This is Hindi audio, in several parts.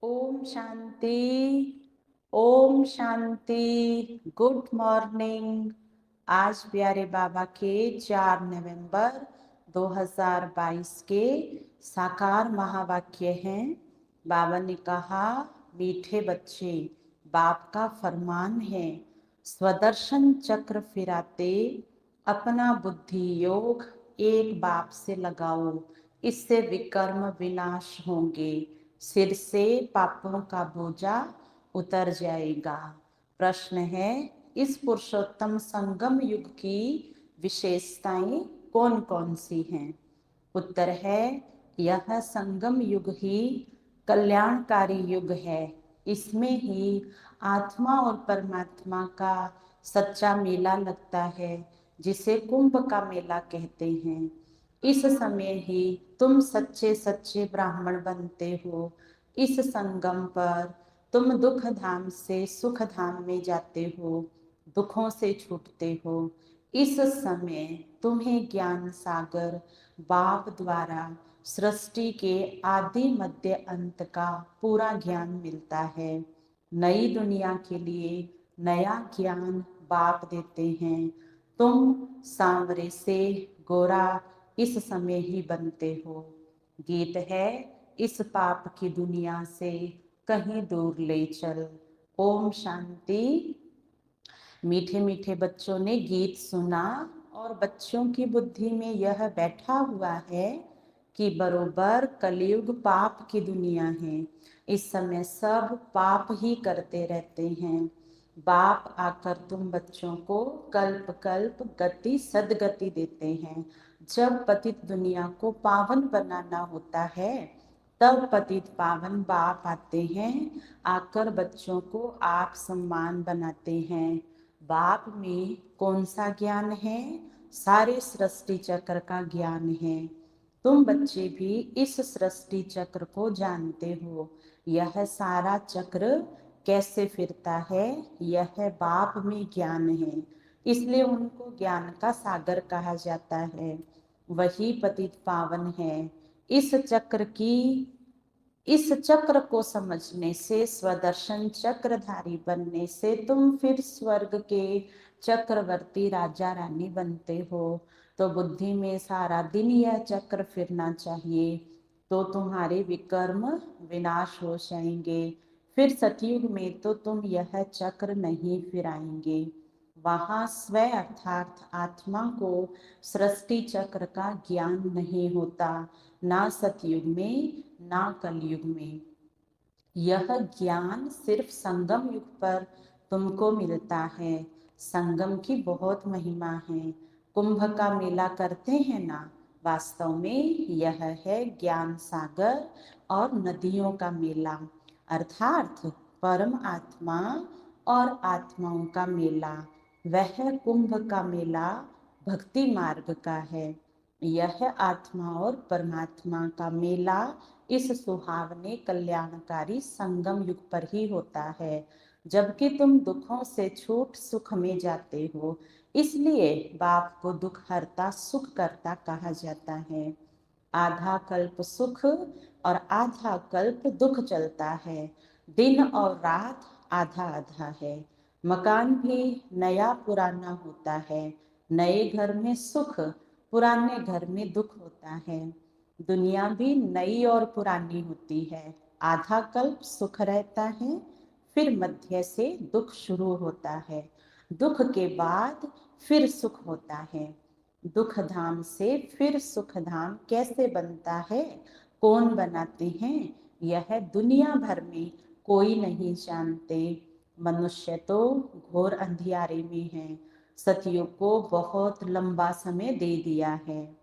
ओम शांति। ओम शांति। Good morning. आज प्यारे बाबा के 4 नवंबर 2022 के साकार महावाक्य हैं। बाबा ने कहा, मीठे बच्चे, बाप का फरमान है, स्वदर्शन चक्र फिराते अपना बुद्धि योग एक बाप से लगाओ, इससे विकर्म विनाश होंगे, सिर से पापों का बोझा उतर जाएगा। प्रश्न है, इस पुरुषोत्तम संगम युग की विशेषताएं कौन कौन सी हैं? उत्तर है, यह संगम युग ही कल्याणकारी युग है। इसमें ही आत्मा और परमात्मा का सच्चा मेला लगता है, जिसे कुंभ का मेला कहते हैं। इस समय ही तुम सच्चे सच्चे ब्राह्मण बनते हो। इस संगम पर तुम दुख धाम से सुख धाम में जाते हो, दुखों से छूटते हो। इस समय तुम्हें ज्ञान सागर बाप द्वारा सृष्टि के आदि मध्य अंत का पूरा ज्ञान मिलता है। नई दुनिया के लिए नया ज्ञान बाप देते हैं। तुम सांवरे से गोरा इस समय ही बनते हो। गीत है, इस पाप की दुनिया से कहीं दूर ले चल। ओम शांति। मीठे मीठे बच्चों ने गीत सुना और बच्चों की बुद्धि में यह बैठा हुआ है कि बरोबर कलयुग पाप की दुनिया है। इस समय सब पाप ही करते रहते हैं। बाप आकर तुम बच्चों को कल्प कल्प गति सदगति देते हैं। जब पतित दुनिया को पावन बनाना होता है, तब पतित पावन बाप आते हैं, आकर बच्चों को आप सम्मान बनाते हैं। बाप में कौन सा ज्ञान है? सारे सृष्टि चक्र का ज्ञान है। तुम बच्चे भी इस सृष्टि चक्र को जानते हो। यह सारा चक्र कैसे फिरता है, यह बाप में ज्ञान है। इसलिए उनको ज्ञान का सागर कहा जाता है। वही पतित पावन है। इस चक्र की इस चक्र को समझने से, स्वदर्शन चक्रधारी बनने से तुम फिर स्वर्ग के चक्रवर्ती राजा रानी बनते हो। तो बुद्धि में सारा दिन यह चक्र फिरना चाहिए, तो तुम्हारे विकर्म विनाश हो जाएंगे। फिर सतयुग में तो तुम यह चक्र नहीं फिराएंगे। वहां स्व अर्थात आत्मा को सृष्टि चक्र का ज्ञान नहीं होता, ना सतयुग में ना कलयुग में। यह ज्ञान सिर्फ संगम युग पर तुमको मिलता है। संगम की बहुत महिमा है। कुंभ का मेला करते हैं ना, वास्तव में यह है ज्ञान सागर और नदियों का मेला, अर्थात परम आत्मा और आत्माओं का मेला। वह कुंभ का मेला भक्ति मार्ग का है। यह आत्मा और परमात्मा का मेला इस सुहावने कल्याणकारी संगम युग पर ही होता है, जबकि तुम दुखों से छूट सुख में जाते हो। इसलिए बाप को दुख हरता सुख करता कहा जाता है। आधा कल्प सुख और आधा कल्प दुख चलता है। दिन और रात आधा आधा है। मकान भी नया पुराना होता है। नए घर में सुख, पुराने घर में दुख होता है। दुनिया भी नई और पुरानी होती है। आधा कल्प सुख रहता है, फिर मध्य से दुख शुरू होता है। दुख के बाद फिर सुख होता है। दुख धाम से फिर सुख धाम कैसे बनता है, कौन बनाते हैं, यह दुनिया भर में कोई नहीं जानते। मनुष्य तो घोर अंधियारे में है। सतयुग को बहुत लंबा समय दे दिया है।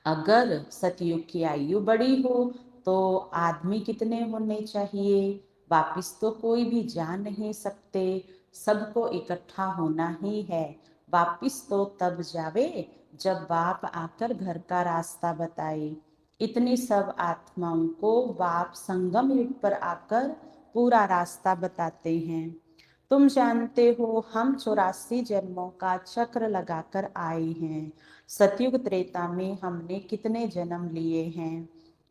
अगर सतयुग की आयु बड़ी हो तो आदमी कितने होने चाहिए? वापिस तो कोई भी जा नहीं सकते, सबको इकट्ठा होना ही है। वापिस तो तब जावे जब बाप आकर घर का रास्ता बताए। इतनी सब आत्माओं को बाप संगम युग पर आकर पूरा रास्ता बताते हैं। तुम जानते हो, हम 84 जन्मों का चक्र लगाकर आए हैं। सतयुग त्रेता में हमने कितने जन्म लिए हैं?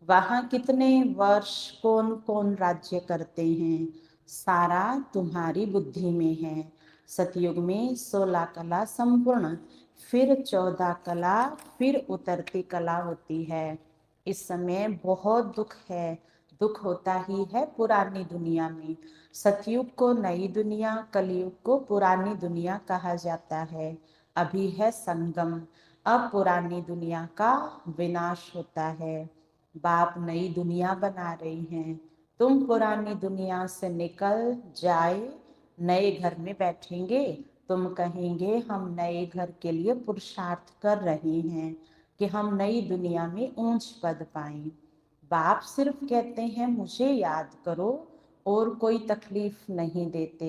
वहाँ कितने वर्ष कौन कौन राज्य करते हैं, सारा तुम्हारी बुद्धि में है। सतयुग में 16 कला संपूर्ण, फिर 14 कला, फिर उतरती कला होती है। इस समय बहुत दुख है, दुख होता ही है पुरानी दुनिया में। सतयुग को नई दुनिया, कलयुग को पुरानी दुनिया कहा जाता है। अभी है संगम, अब पुरानी दुनिया का विनाश होता है। बाप नई दुनिया बना रही हैं, तुम पुरानी दुनिया से निकल जाए, नए घर में बैठेंगे। तुम कहेंगे हम नए घर के लिए पुरुषार्थ कर रहे हैं कि हम नई दुनिया में ऊंच पद पाएं। बाप सिर्फ कहते हैं मुझे याद करो, और कोई तकलीफ नहीं देते।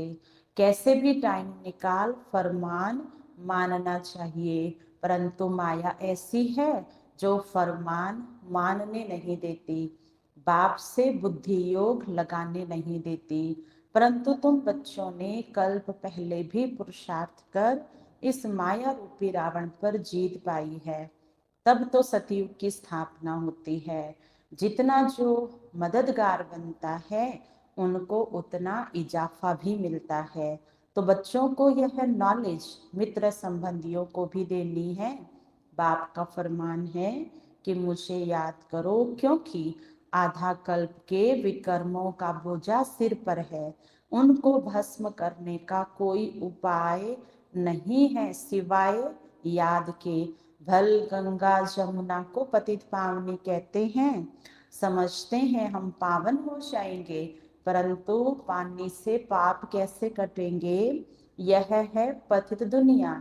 कैसे भी टाइम निकाल फरमान मानना चाहिए, परंतु माया ऐसी है जो फरमान मानने नहीं देती, बाप से बुद्धि योग लगाने नहीं देती। परंतु तुम बच्चों ने कल्प पहले भी पुरुषार्थ कर इस माया रूपी रावण पर जीत पाई है, तब तो सतयुग की स्थापना होती है। जितना जो मददगार बनता है उनको उतना इजाफा भी मिलता है। तो बच्चों को यह नॉलेज मित्र संबंधियों को भी देनी है। बाप का फरमान है कि मुझे याद करो, क्योंकि आधा कल्प के विकर्मों का बोझा सिर पर है। उनको भस्म करने का कोई उपाय नहीं है सिवाय याद के। भल गंगा जमुना को पतित पावनी कहते हैं। समझते हैं हम पावन हो जाएंगे, परंतु पानी से पाप कैसे कटेंगे, यह है पतित दुनिया।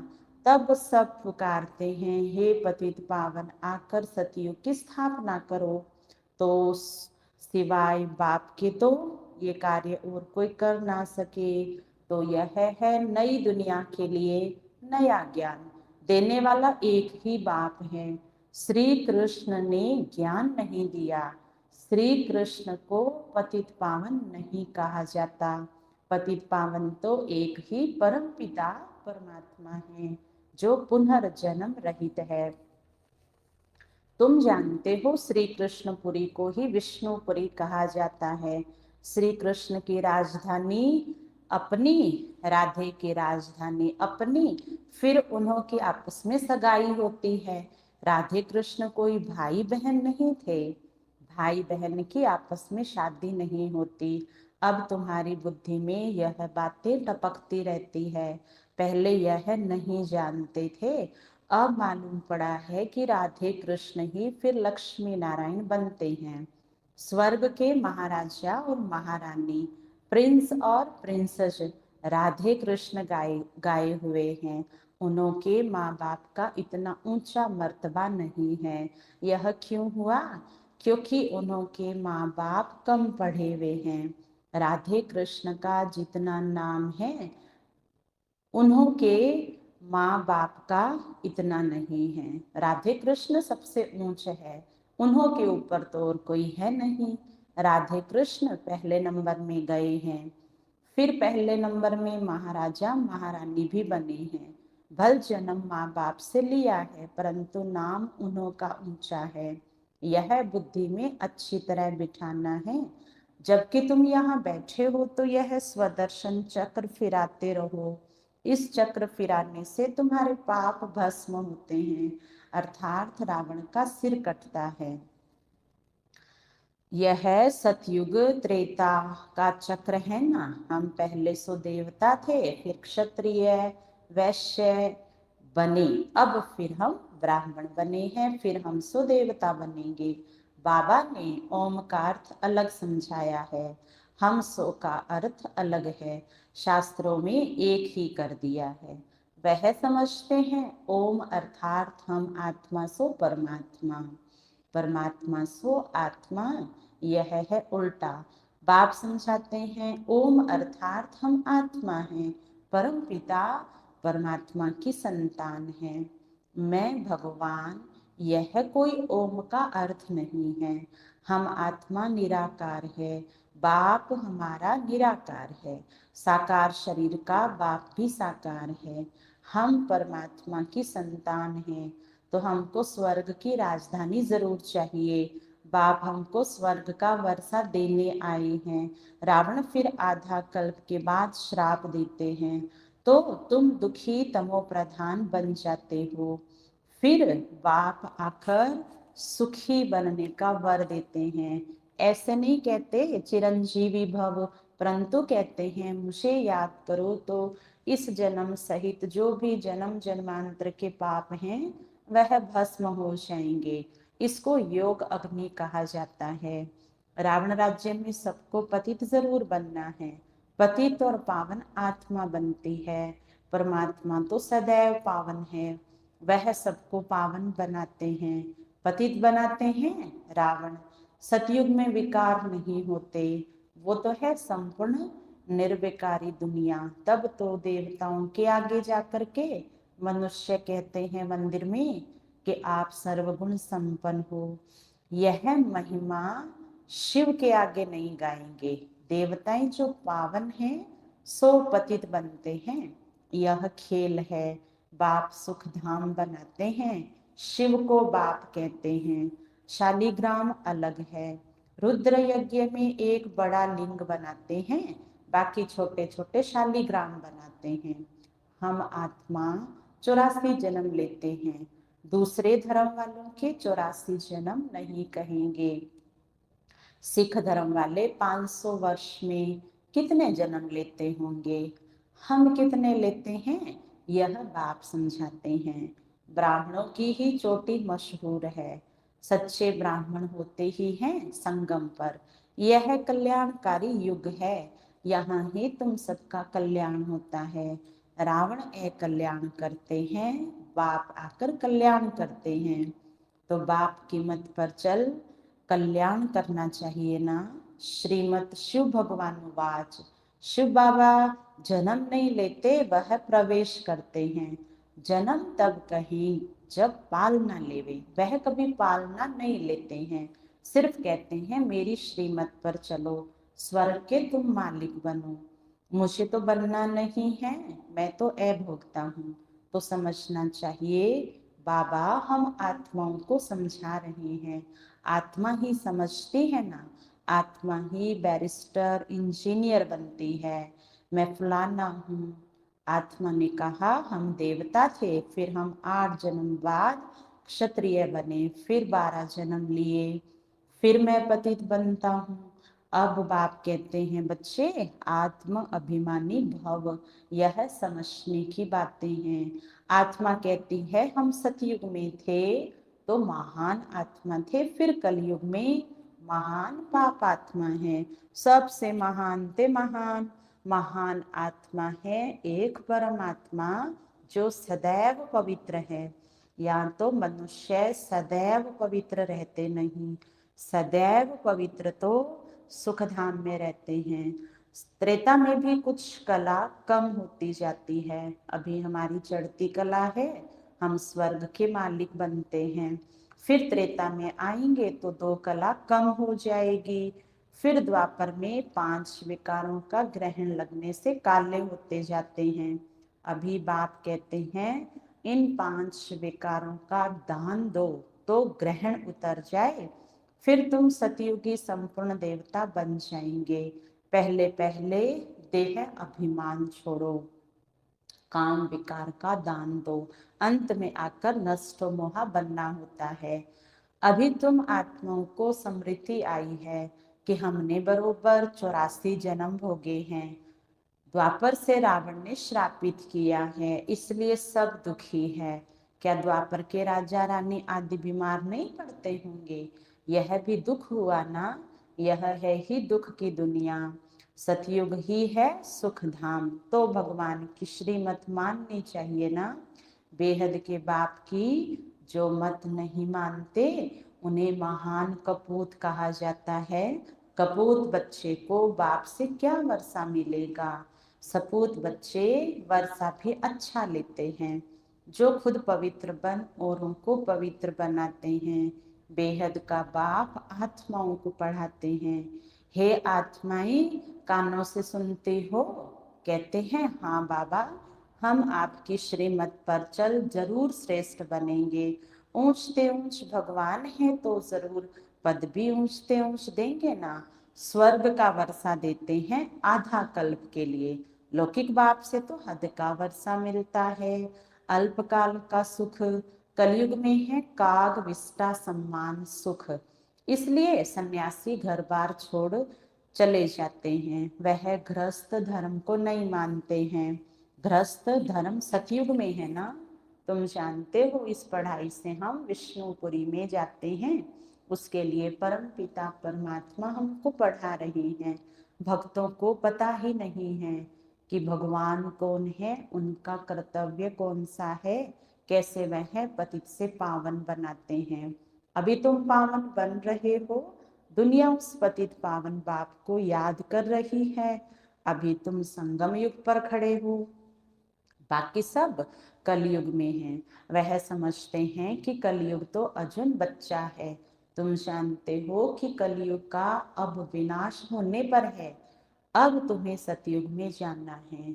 तब सब पुकारते हैं हे पतित पावन आकर सतयुग की स्थापना करो। तो सिवाय बाप के तो ये कार्य और कोई कर ना सके। तो यह है नई दुनिया के लिए नया ज्ञान देने वाला एक ही बाप है। श्री कृष्ण ने ज्ञान नहीं दिया। श्री कृष्ण को पतित पावन नहीं कहा जाता। पतित पावन तो एक ही परम पिता परमात्मा है जो पुनर्जन्म रहित है। तुम जानते हो श्री कृष्णपुरी को ही विष्णुपुरी कहा जाता है। श्री कृष्ण की राजधानी अपनी, राधे की राजधानी अपनी, फिर उन्हों की आपस में सगाई होती है। राधे कृष्ण कोई भाई बहन नहीं थे, भाई बहन की आपस में शादी नहीं होती। अब तुम्हारी बुद्धि में यह बातें टपकती रहती है, पहले यह नहीं जानते थे। अब मालूम पड़ा है कि राधे कृष्ण ही फिर लक्ष्मी नारायण बनते हैं। स्वर्ग के महाराजा और महारानी, प्रिंस और प्रिंसेस राधे कृष्ण गाए गाए हुए हैं। उनके माँ बाप का इतना ऊंचा मर्तबा नहीं है। यह क्यों हुआ? क्योंकि उनके माँ बाप कम पढ़े हुए हैं। राधे कृष्ण का जितना नाम है उन्होंने माँ बाप का इतना नहीं है। राधे कृष्ण सबसे ऊंच है, उन्हों के ऊपर तो और कोई है नहीं। राधे कृष्ण पहले नंबर में गए हैं, फिर पहले नंबर में महाराजा महारानी भी बने हैं। भल जन्म माँ बाप से लिया है, परंतु नाम उन्हों का ऊंचा है। यह बुद्धि में अच्छी तरह बिठाना है। जबकि तुम यहाँ बैठे हो तो यह स्वदर्शन चक्र फिराते रहो। इस चक्र फिराने से तुम्हारे पाप भस्म होते हैं, अर्थात रावण का सिर कटता है। यह सतयुग त्रेता का चक्र है ना। हम पहले सो देवता थे, फिर क्षत्रिय वैश्य बने, अब फिर हम ब्राह्मण बने हैं, फिर हम सो देवता बनेंगे। बाबा ने ओम का अर्थ अलग समझाया है, हम सो का अर्थ अलग है। शास्त्रों में एक ही कर दिया है। वह समझते हैं ओम अर्थात हम आत्मा सो परमात्मा, परमात्मा सो आत्मा, यह है उल्टा। बाप समझाते हैं ओम अर्थात हम आत्मा हैं, परम पिता परमात्मा की संतान है। मैं भगवान, यह कोई ओम का अर्थ नहीं है। हम आत्मा निराकार है, बाप हमारा निराकार है। साकार शरीर का बाप भी साकार है। हम परमात्मा की संतान हैं, तो हमको स्वर्ग की राजधानी जरूर चाहिए। बाप हमको स्वर्ग का वर्षा देने आए हैं। रावण फिर आधा कल्प के बाद श्राप देते हैं, तो तुम दुखी तमो प्रधान बन जाते हो। फिर बाप आकर सुखी बनने का वर देते हैं। ऐसे नहीं कहते चिरंजीवी भव, परंतु कहते हैं मुझे याद करो तो इस जन्म सहित जो भी जन्म जन्मांतर के पाप हैं वह भस्म हो जाएंगे। इसको योग अग्नि कहा जाता है। रावण राज्य में सबको पतित जरूर बनना है। पतित और पावन आत्मा बनती है, परमात्मा तो सदैव पावन है, वह सबको पावन बनाते हैं। पतित बनाते हैं रावण। सतयुग में विकार नहीं होते, वो तो है संपूर्ण निर्विकारी दुनिया। तब तो देवताओं के आगे जाकर के मनुष्य कहते हैं मंदिर में कि आप सर्वगुण संपन्न हो। यह महिमा शिव के आगे नहीं गाएंगे। देवताएं जो पावन हैं सो पतित बनते हैं। यह खेल है। बाप सुख धाम बनाते हैं, शिव को बाप कहते हैं। शालिग्राम अलग है। रुद्र यज्ञ में एक बड़ा लिंग बनाते हैं, बाकी छोटे छोटे शालिग्राम बनाते हैं। हम आत्मा 84 जन्म लेते हैं। दूसरे धर्म वालों के 84 जन्म नहीं कहेंगे। सिख धर्म वाले 500 वर्ष में कितने जन्म लेते होंगे, हम कितने लेते हैं, यह बाप समझाते हैं। ब्राह्मणों की ही चोटी मशहूर है। सच्चे ब्राह्मण होते ही हैं संगम पर। यह कल्याणकारी युग है। यहाँ ही तुम सबका कल्याण होता है। रावण कल्याण करते हैं, बाप आकर कल्याण करते हैं। तो बाप की मत पर चल, कल्याण करना चाहिए ना। श्रीमत शिव भगवान वाच। शिव बाबा जन्म नहीं लेते, वह प्रवेश करते हैं। जन्म तब कहीं जब पालना लेवे, वह कभी पालना नहीं लेते हैं। सिर्फ कहते हैं मेरी श्रीमत पर चलो, स्वर्ग के तुम मालिक बनो। मुझे तो बनना नहीं है, मैं तो अभोक्ता हूँ। तो समझना चाहिए बाबा हम आत्माओं को समझा रहे हैं। आत्मा ही समझती है ना, आत्मा ही बैरिस्टर इंजीनियर बनती है। मैं फलाना हूँ। आत्मा ने कहा हम देवता थे, फिर हम 8 जन्म बाद क्षत्रिय बने, फिर 12 जन्म लिए, फिर मैं पतित बनता हूँ। अब बाप कहते हैं बच्चे आत्म अभिमानी भव, यह समझने की बातें हैं। आत्मा कहती है हम सतयुग में थे तो महान आत्मा थे, फिर कलयुग में महान पाप आत्मा है। सबसे महान ते महान महान आत्मा है एक परमात्मा जो सदैव पवित्र है। या तो मनुष्य सदैव पवित्र रहते नहीं, सदैव पवित्र तो सुख धाम में रहते हैं। त्रेता में भी कुछ कला कम होती जाती है। अभी हमारी चढ़ती कला है, हम स्वर्ग के मालिक बनते हैं। फिर त्रेता में आएंगे तो 2 कला कम हो जाएगी। फिर द्वापर में 5 विकारों का ग्रहण लगने से काले होते जाते हैं। अभी बाप कहते हैं इन 5 विकारों का दान दो तो ग्रहण उतर जाए, फिर तुम सतयुगी संपूर्ण देवता बन जाएंगे। पहले पहले देह अभिमान छोड़ो, काम विकार का दान दो, अंत में आकर नष्ट मोहा बनना होता है। अभी तुम आत्माओं को समृद्धि आई है कि हमने बरोबर 84 जन्म भोगे हैं। द्वापर से रावण ने श्रापित किया है, इसलिए सब दुखी है। क्या द्वापर के राजा रानी आदि बीमार नहीं पड़ते होंगे? यह भी दुख हुआ ना। यह है ही दुख की दुनिया। सतयुग ही है सुख धाम, तो भगवान की श्रीमत माननी चाहिए ना। बेहद के बाप की जो मत नहीं मानते उन्हें महान कपूत कहा जाता है। कपूत बच्चे को बाप से क्या वर्षा मिलेगा। सपूत बच्चे वर्षा भी अच्छा लेते हैं, जो खुद पवित्र बन औरों को पवित्र बनाते हैं। बेहद का बाप आत्माओं को पढ़ाते हैं। हे आत्माएं कानों से सुनते हो? कहते हैं हाँ बाबा, हम आपकी श्रीमत पर चल जरूर श्रेष्ठ बनेंगे। ऊंचते ऊंच भगवान है तो जरूर पद भी ऊंचते ऊंच देंगे ना, स्वर्ग का वर्षा देते हैं आधा कल्प के लिए। लौकिक बाप से तो हद का वर्षा मिलता है। अल्पकाल का सुख कलयुग में है काग विष्टा सम्मान सुख। इसलिए सन्यासी घर बार छोड़ चले जाते हैं। वह गृहस्थ धर्म को नहीं मानते हैं। गृहस्थ धर्म सतयुग में है ना, तुम जानते हो। इस पढ़ाई से हम विष्णुपुरी में जाते हैं। उसके लिए परम पिता परमात्मा हमको पढ़ा रहे हैं। भक्तों को पता ही नहीं है कि भगवान कौन है, उनका कर्तव्य कौन सा है, कैसे वह पतित से पावन बनाते हैं। अभी तुम पावन बन रहे हो, दुनिया उस पतित पावन बाप को याद कर रही है। अभी तुम संगम युग पर खड़े हो, बाकी सब कलयुग में हैं। वह समझते हैं कि कलयुग तो अर्जुन बच्चा है। तुम जानते हो कि कलयुग का अब विनाश होने पर है। अब तुम्हें सतयुग में जाना है।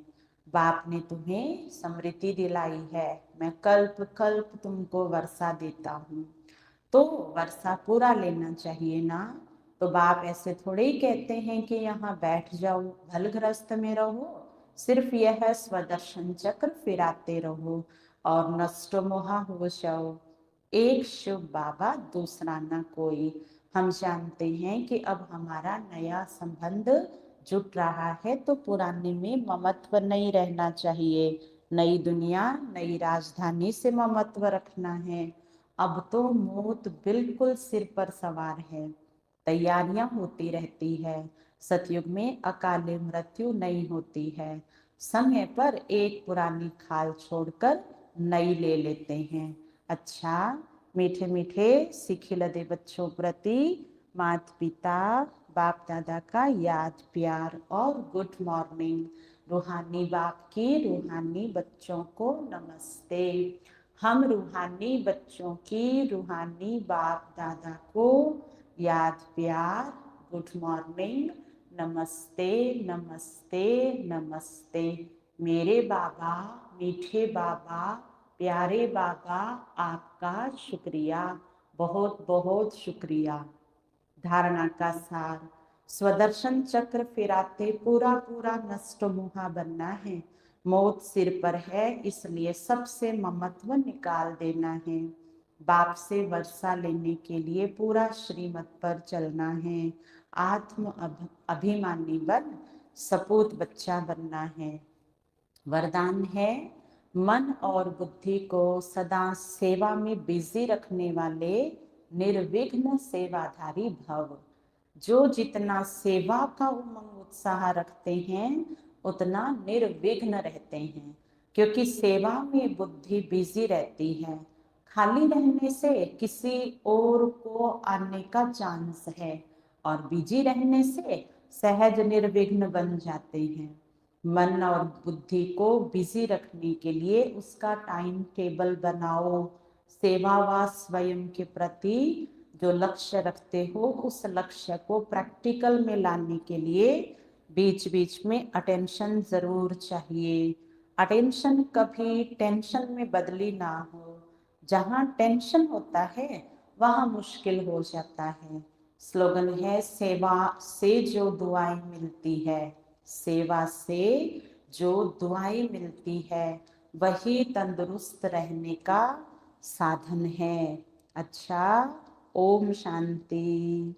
बाप ने तुम्हें स्मृति दिलाई है। मैं कल्प कल्प तुमको वर्षा देता हूँ, तो वर्षा पूरा लेना चाहिए ना। तो बाप ऐसे थोड़े ही कहते हैं कि यहाँ बैठ जाओ, भलग्रस्त में रहो, सिर्फ यह स्वदर्शन चक्र फिराते रहो और नष्ट मोहा हो जाओ। एक शिव बाबा दूसरा न कोई। हम जानते हैं कि अब हमारा नया संबंध जुट रहा है, तो पुराने में ममत्व नहीं रहना चाहिए। नई दुनिया नई राजधानी से ममत्व रखना है। अब तो मौत बिल्कुल सिर पर सवार है। तैयारियां होती रहती है। सतयुग में अकाले मृत्यु नहीं होती है। समय पर एक पुरानी खाल छोड़कर नई ले लेते हैं। अच्छा, मीठे मीठे सिखिलदे बच्चों प्रति माता पिता बाप दादा का याद प्यार और गुड मॉर्निंग। रूहानी बाप की रूहानी बच्चों को नमस्ते। हम रूहानी बच्चों की रूहानी बाप दादा को याद प्यार गुड मॉर्निंग नमस्ते नमस्ते नमस्ते। मेरे बाबा मीठे बाबा प्यारे बाबा, आपका शुक्रिया, बहुत बहुत शुक्रिया। धारणा का सार, स्वदर्शन चक्र फिराते पूरा पूरा नष्ट मुहा बनना है। मौत सिर पर है, इसलिए सबसे ममत्व निकाल देना है। बाप से वर्षा लेने के लिए पूरा श्रीमत पर चलना है। आत्म अभिमानी बन सपूत बच्चा बनना है। वरदान है, मन और बुद्धि को सदा सेवा में बिजी रखने वाले निर्विघ्न सेवाधारी भव। जो जितना सेवा का उमंग उत्साह रखते हैं, उतना निर्विघ्न रहते हैं। क्योंकि सेवा में बुद्धि बिजी रहती है। खाली रहने से किसी और को आने का चांस है, और बिजी रहने से सहज निर्विघ्न बन जाते हैं। मन और बुद्धि को बिजी रखने के लिए उसका टाइम टेबल बनाओ। सेवा व स्वयं के प्रति जो लक्ष्य रखते हो, उस लक्ष्य को प्रैक्टिकल में लाने के लिए बीच बीच में अटेंशन जरूर चाहिए। अटेंशन कभी टेंशन में बदली ना हो। जहाँ टेंशन होता है वहाँ मुश्किल हो जाता है। स्लोगन है, सेवा से जो दुआएं मिलती है, सेवा से जो दुआएं मिलती है वही तंदुरुस्त रहने का साधन है। अच्छा, ओम शांति।